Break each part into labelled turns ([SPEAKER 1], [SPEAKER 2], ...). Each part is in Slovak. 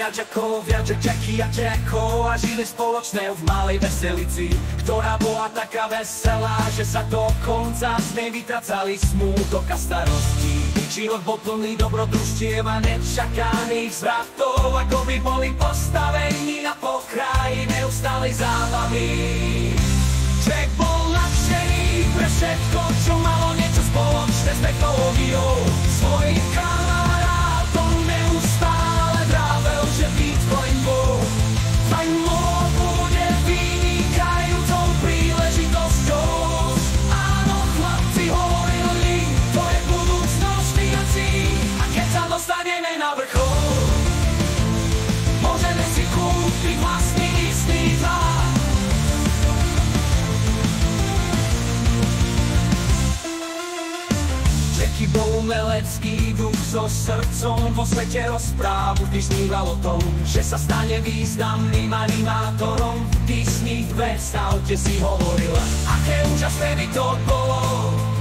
[SPEAKER 1] traja Jackovia, Jackie a Jacko, a žili spoločné v malej veselici, ktorá bola taká veselá, že sa dokonca z nej vytracali smútok a starosti. Život bol plný dobrodružstiev a nečakaných zvratov, ako by boli postavení na pokraji neustálej zábavy. Jack bol nadšený pre všetko, čo malo niečo spoločné s technológiou. Svojim kamarátom neustále vravel, že Bitcoin bol bude vynikajúcou príležitosťou. Áno, chlapci hovorili, to je budúcnosť financií, a keď sa dostaneme na vrchol, môžeme si kúpiť vlastný istý tvar. Jackie bol umelecký duch so srdcom, vo svete rozprávu vždy sníval o tom, že sa stane významným animátorom. V Disney predstavte si hovorila, aké úžasné by to bolo,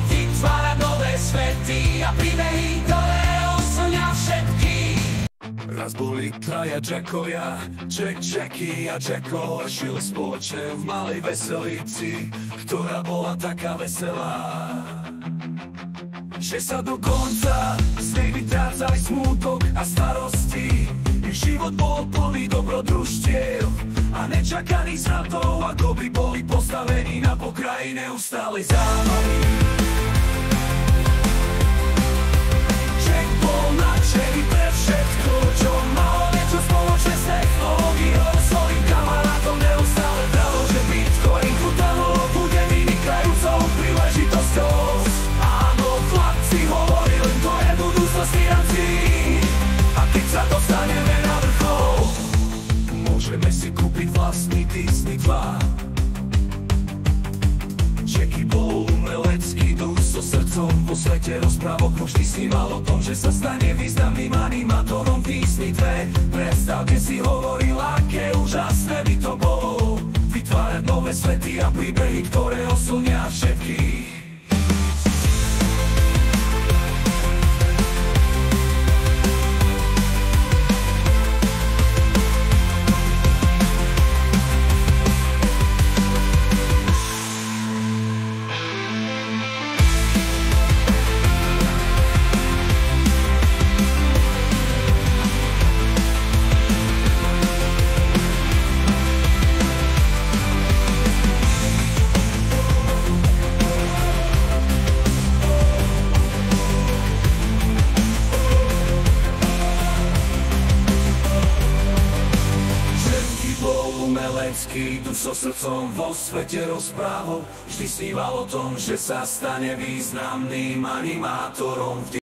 [SPEAKER 1] vytvárať nové svety a príbehy, ktoré osľnia všetkých. Raz boli traja Jackovia, Jackie a Jacko, a žili spoločne v malej veselici, ktorá bola taká veselá, že sa dokonca z nej vytrácali smútok a starosti. Ich život bol plný dobrodružstiev a nečakaných zvratov, ako by boli postavení na pokraji neustálej zábavy. Jack bol nadšený pre všetko, čo malo niečo spoločné s technológiou. Svojim kamarátom neustále vravel, že Bitcoin bude vynikajúcou príležitosťou. Chlapci hovorili, to je budúcnosť financií, a keď sa dostaneme na vrchol, môžeme si kúpiť vlastný Disney 2. Jackie bol umelecký duch so srdcom, vo svete rozprávok vždy sníval o tom, že sa stane významným animátorom Disney 2. Predstavte si, hovoril, aké úžasné by to bolo, vytvárať nové svety a príbehy, ktoré osľnia všetkých. Umelecký duch so srdcom, vo svete rozprávok vždy sníval o tom, že sa stane významným animátorom.